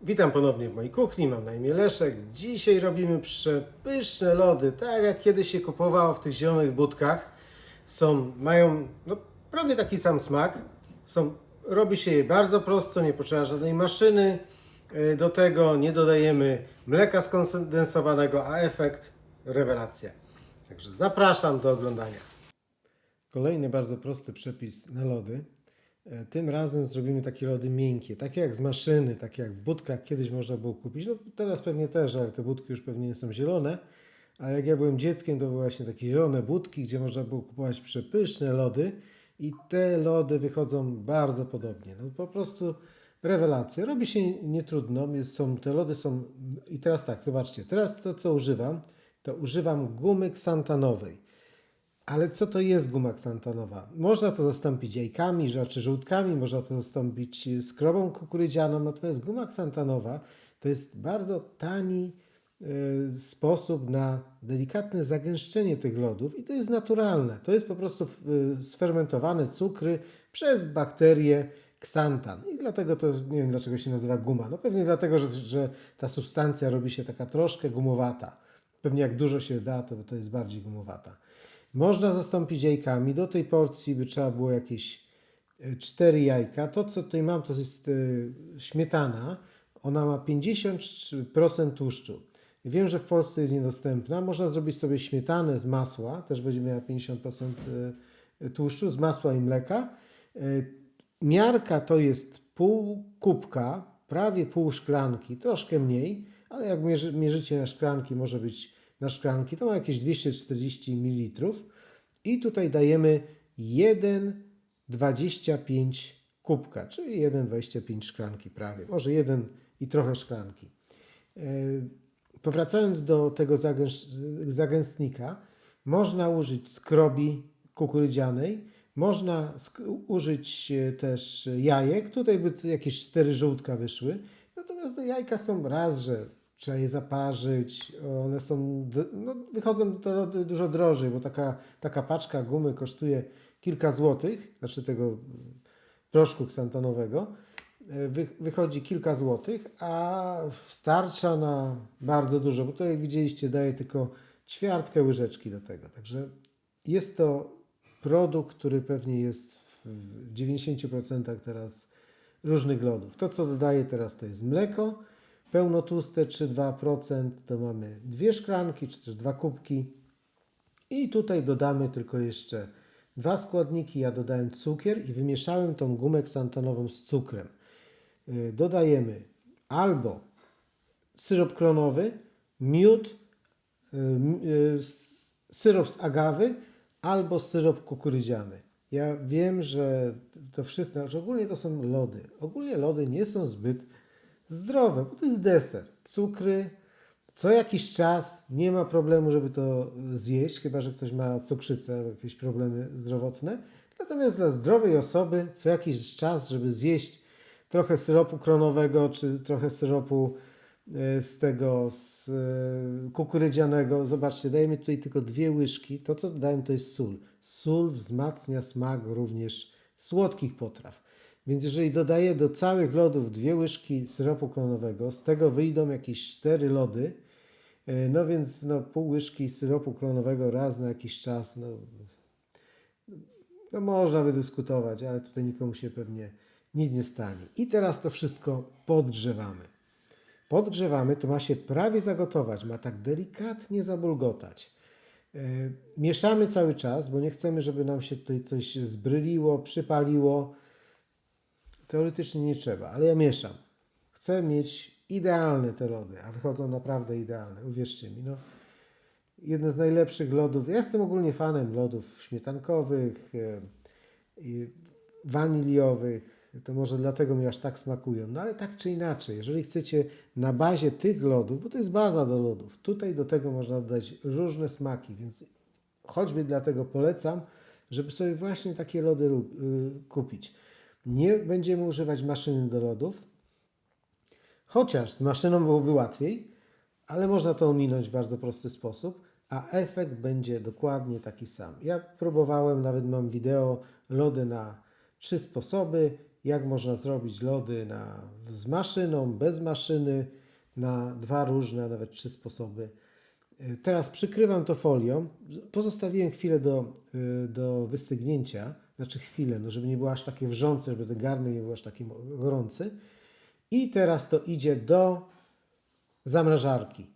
Witam ponownie w mojej kuchni, mam na imię Leszek. Dzisiaj robimy przepyszne lody, tak jak kiedyś się kupowało w tych zielonych budkach. Mają prawie taki sam smak. Robi się je bardzo prosto, nie potrzeba żadnej maszyny. Do tego nie dodajemy mleka skondensowanego, a efekt rewelacja. Także zapraszam do oglądania. Kolejny bardzo prosty przepis na lody. Tym razem zrobimy takie lody miękkie, takie jak z maszyny, takie jak w budkach kiedyś można było kupić. No teraz pewnie też, ale te budki już pewnie nie są zielone. A jak ja byłem dzieckiem, to były właśnie takie zielone budki, gdzie można było kupować przepyszne lody i te lody wychodzą bardzo podobnie. No po prostu rewelacja. Robi się nietrudno. Te lody są... I teraz tak, zobaczcie. Teraz to, co używam, to używam gumy ksantanowej. Ale co to jest guma ksantanowa? Można to zastąpić jajkami czy żółtkami, można to zastąpić skrobą kukurydzianą, natomiast guma ksantanowa to jest bardzo tani sposób na delikatne zagęszczenie tych lodów i to jest naturalne. To jest po prostu sfermentowane cukry przez bakterię ksantan i dlatego to, nie wiem dlaczego się nazywa guma. No pewnie dlatego, że ta substancja robi się taka troszkę gumowata. Pewnie jak dużo się da, to jest bardziej gumowata. Można zastąpić jajkami. Do tej porcji by trzeba było jakieś 4 jajka. To, co tutaj mam, to jest śmietana. Ona ma 50% tłuszczu. Wiem, że w Polsce jest niedostępna. Można zrobić sobie śmietanę z masła. Też będzie miała 50% tłuszczu z masła i mleka. Miarka to jest pół kubka, prawie pół szklanki, troszkę mniej, ale jak mierzycie na szklanki, może być na szklanki, to ma jakieś 240 ml. I tutaj dajemy 1,25 kubka, czyli 1,25 szklanki prawie, może 1 i trochę szklanki. Powracając do tego zagęstnika, można użyć skrobi kukurydzianej, można użyć też jajek, tutaj by jakieś 4 żółtka wyszły, natomiast jajka są raz, że trzeba je zaparzyć, one są, wychodzą to dużo drożej, bo taka paczka gumy kosztuje kilka złotych, znaczy tego proszku ksantanowego, wychodzi kilka złotych, a starcza na bardzo dużo, bo to jak widzieliście daje tylko ćwiartkę łyżeczki do tego, także jest to produkt, który pewnie jest w 90% teraz różnych lodów. To co dodaję teraz to jest mleko, pełnotłuste 3,2%, to mamy 2 szklanki, czy też 2 kubki. I tutaj dodamy tylko jeszcze 2 składniki. Ja dodałem cukier i wymieszałem tą gumę ksantanową z cukrem. Dodajemy albo syrop klonowy, miód, syrop z agawy, albo syrop kukurydziany. Ja wiem, że to wszystko, że ogólnie to są lody. Ogólnie lody nie są zbyt zdrowe, bo to jest deser. Cukry, co jakiś czas nie ma problemu, żeby to zjeść, chyba że ktoś ma cukrzycę albo jakieś problemy zdrowotne. Natomiast dla zdrowej osoby co jakiś czas, żeby zjeść trochę syropu klonowego, czy trochę syropu z kukurydzianego. Zobaczcie, dajemy tutaj tylko 2 łyżki. To, co dałem, to jest sól. Sól wzmacnia smak również słodkich potraw. Więc jeżeli dodaję do całych lodów 2 łyżki syropu klonowego, z tego wyjdą jakieś 4 lody, no więc pół łyżki syropu klonowego raz na jakiś czas, można by dyskutować, ale tutaj nikomu się pewnie nic nie stanie. I teraz to wszystko podgrzewamy. Podgrzewamy, to ma się prawie zagotować, ma tak delikatnie zabulgotać. Mieszamy cały czas, bo nie chcemy, żeby nam się tutaj coś zbryliło, przypaliło. Teoretycznie nie trzeba, ale ja mieszam. Chcę mieć idealne te lody, a wychodzą naprawdę idealne, uwierzcie mi. Jedne z najlepszych lodów. Ja jestem ogólnie fanem lodów śmietankowych, waniliowych. To może dlatego mi aż tak smakują. No ale tak czy inaczej, jeżeli chcecie na bazie tych lodów, bo to jest baza do lodów, tutaj do tego można dodać różne smaki, więc choćby dlatego polecam, żeby sobie właśnie takie lody kupić. Nie będziemy używać maszyny do lodów, chociaż z maszyną byłoby łatwiej, ale można to ominąć w bardzo prosty sposób, a efekt będzie dokładnie taki sam. Ja próbowałem, nawet mam wideo, lody na 3 sposoby. jak można zrobić lody z maszyną, bez maszyny, na 2 różne, a nawet 3 sposoby. Teraz przykrywam to folią, pozostawiłem chwilę do wystygnięcia, znaczy chwilę, no żeby nie było aż takie wrzące, żeby ten garnek nie był aż taki gorący. I teraz to idzie do zamrażarki,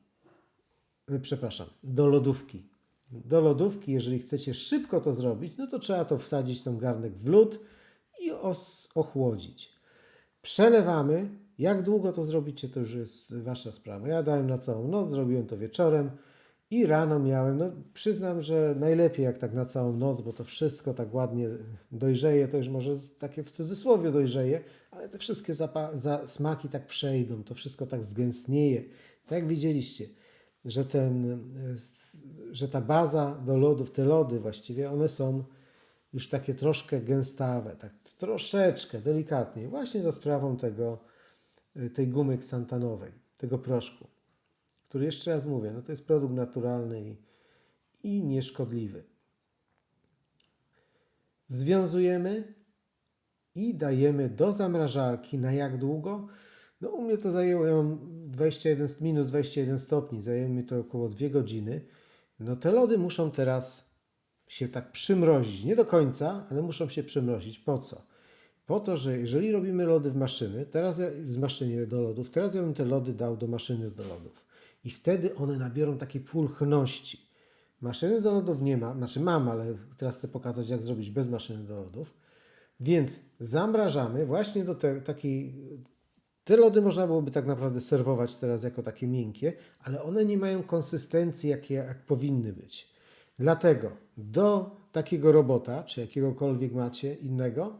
przepraszam, do lodówki. Do lodówki, jeżeli chcecie szybko to zrobić, no to trzeba to wsadzić ten garnek w lód i ochłodzić. Przelewamy. Jak długo to zrobicie, to już jest wasza sprawa. Ja dałem na całą noc, zrobiłem to wieczorem i rano miałem, no przyznam, że najlepiej jak tak na całą noc, bo to wszystko tak ładnie dojrzeje, to już może takie w cudzysłowie dojrzeje, ale te wszystkie smaki tak przejdą, to wszystko tak zgęstnieje. Tak jak widzieliście, że ta baza do lodów, te lody właściwie, one są już takie troszkę gęstawe, tak troszeczkę, delikatnie, właśnie za sprawą tej gumy ksantanowej, tego proszku, który jeszcze raz mówię, no to jest produkt naturalny i nieszkodliwy. Związujemy i dajemy do zamrażarki na jak długo? No u mnie to zajęło, ja mam minus 21 stopni, zajęło mi to około 2 godziny. No te lody muszą teraz się tak przymrozić, nie do końca, ale muszą się przymrozić. Po co? Po to, że jeżeli robimy lody w maszynie do lodów, teraz ja bym te lody dał do maszyny do lodów. I wtedy one nabiorą takiej pulchności. Maszyny do lodów nie ma, znaczy mam, ale teraz chcę pokazać, jak zrobić bez maszyny do lodów. Więc zamrażamy właśnie do takiej... Te lody można byłoby tak naprawdę serwować teraz jako takie miękkie, ale one nie mają konsystencji, jak powinny być. Dlatego do takiego robota, czy jakiegokolwiek macie innego,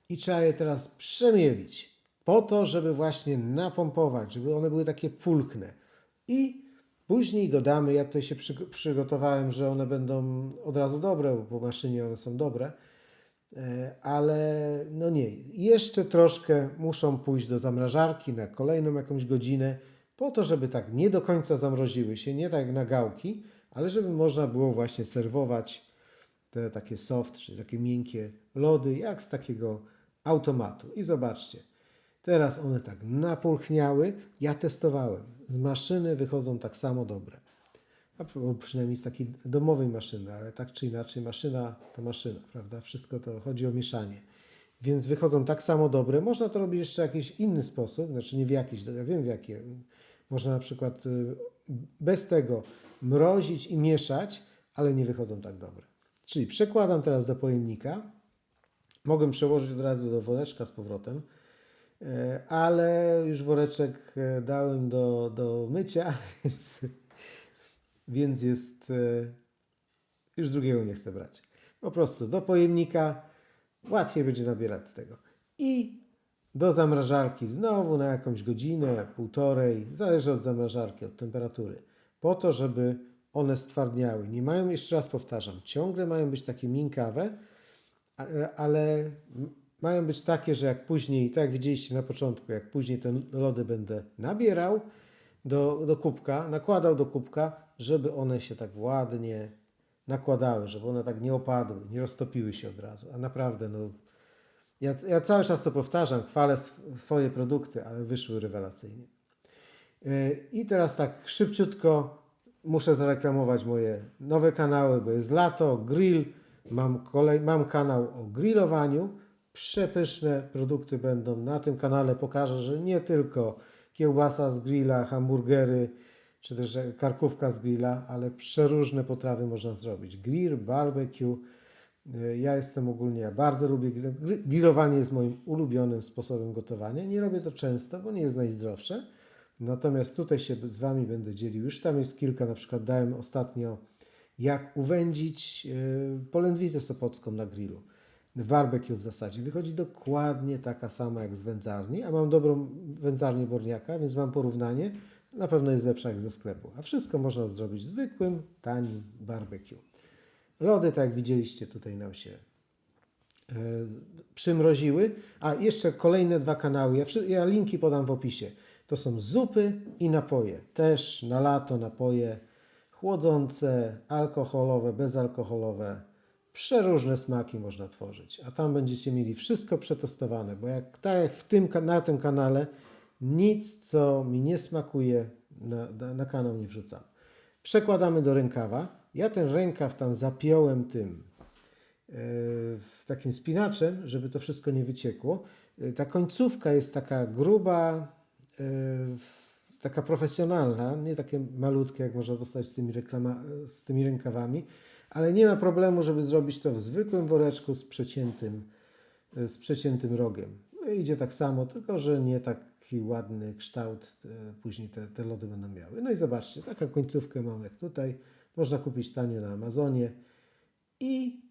i trzeba je teraz przemielić po to, żeby właśnie napompować, żeby one były takie pulchne. I później dodamy, ja tutaj się przygotowałem, że one będą od razu dobre, bo po maszynie one są dobre, ale no nie, jeszcze troszkę muszą pójść do zamrażarki na kolejną jakąś godzinę, po to, żeby tak nie do końca zamroziły się, nie tak jak na gałki, ale żeby można było właśnie serwować te takie soft, czyli takie miękkie lody, jak z takiego automatu. I zobaczcie, teraz one tak napulchniały. Ja testowałem. Z maszyny wychodzą tak samo dobre. A przynajmniej z takiej domowej maszyny, ale tak czy inaczej maszyna to maszyna, prawda? Wszystko to chodzi o mieszanie. Więc wychodzą tak samo dobre. Można to robić jeszcze w jakiś inny sposób, znaczy nie w jakiś, ja wiem w jakie. Można na przykład bez tego mrozić i mieszać, ale nie wychodzą tak dobre. Czyli przekładam teraz do pojemnika. Mogę przełożyć od razu do woreczka z powrotem, ale już woreczek dałem do mycia, więc jest, już drugiego nie chcę brać. Po prostu do pojemnika, łatwiej będzie nabierać z tego. I do zamrażarki znowu na jakąś godzinę, półtorej, zależy od zamrażarki, od temperatury, po to, żeby one stwardniały. Nie mają, jeszcze raz powtarzam, ciągle mają być takie miękkawe, ale mają być takie, że jak później, tak jak widzieliście na początku, jak później te lody będę nabierał do kubka, nakładał do kubka, żeby one się tak ładnie nakładały, żeby one tak nie opadły, nie roztopiły się od razu. A naprawdę, no, ja cały czas to powtarzam, chwalę swoje produkty, ale wyszły rewelacyjnie. I teraz tak szybciutko muszę zareklamować moje nowe kanały, bo jest lato, grill, mam kanał o grillowaniu. Przepyszne produkty będą na tym kanale. Pokażę, że nie tylko kiełbasa z grilla, hamburgery, czy też karkówka z grilla, ale przeróżne potrawy można zrobić. Grill, barbecue. Ja bardzo lubię grillowanie, jest moim ulubionym sposobem gotowania. Nie robię to często, bo nie jest najzdrowsze. Natomiast tutaj się z Wami będę dzielił. Już tam jest kilka, na przykład dałem ostatnio, jak uwędzić polędwicę sopocką na grillu. W barbecue w zasadzie. Wychodzi dokładnie taka sama jak z wędzarni, a mam dobrą wędzarnię Borniaka, więc mam porównanie. Na pewno jest lepsza jak ze sklepu. A wszystko można zrobić zwykłym, tanim barbecue. Lody, tak jak widzieliście, tutaj nam się przymroziły. A jeszcze kolejne 2 kanały. Ja linki podam w opisie. To są zupy i napoje. Też na lato napoje chłodzące, alkoholowe, bezalkoholowe. Przeróżne smaki można tworzyć, a tam będziecie mieli wszystko przetestowane, bo tak jak na tym kanale, nic co mi nie smakuje na kanał nie wrzucam. Przekładamy do rękawa. Ja ten rękaw tam zapiąłem tym takim spinaczem, żeby to wszystko nie wyciekło. Ta końcówka jest taka gruba, taka profesjonalna, nie takie malutkie, jak można dostać z tymi rękawami, ale nie ma problemu, żeby zrobić to w zwykłym woreczku z przeciętym rogiem. No idzie tak samo, tylko że nie taki ładny kształt później te lody będą miały. No i zobaczcie, taką końcówkę mam jak tutaj. Można kupić tanio na Amazonie i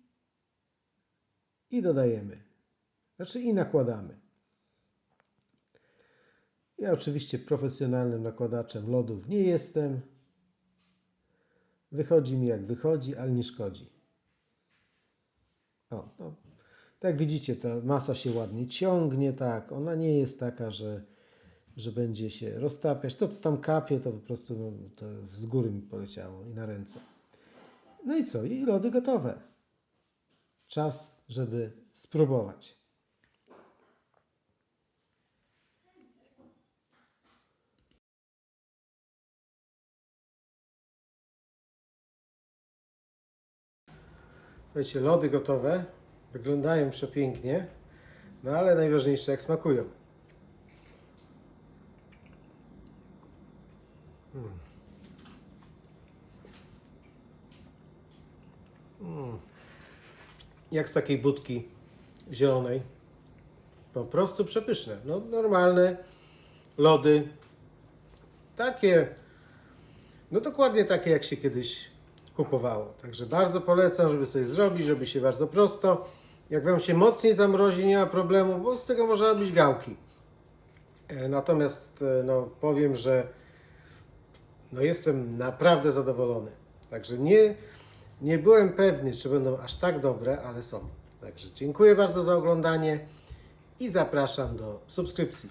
dodajemy. Znaczy i nakładamy. Ja oczywiście profesjonalnym nakładaczem lodów nie jestem. Wychodzi mi jak wychodzi, ale nie szkodzi. O, no. Tak jak widzicie, ta masa się ładnie ciągnie, tak. Ona nie jest taka, że będzie się roztapiać. To, co tam kapie, to po prostu to z góry mi poleciało i na ręce. No i co? I lody gotowe. Czas, żeby spróbować. Słuchajcie, lody gotowe. Wyglądają przepięknie. No ale najważniejsze, jak smakują. Jak z takiej budki zielonej. Po prostu przepyszne. No, normalne lody. Takie, no dokładnie takie, jak się kiedyś kupowało. Także bardzo polecam, żeby sobie zrobić, żeby się bardzo prosto. Jak Wam się mocniej zamrozi, nie ma problemu, bo z tego można robić gałki. Natomiast no, powiem, że no, jestem naprawdę zadowolony. Także nie byłem pewny, czy będą aż tak dobre, ale są. Także dziękuję bardzo za oglądanie i zapraszam do subskrypcji.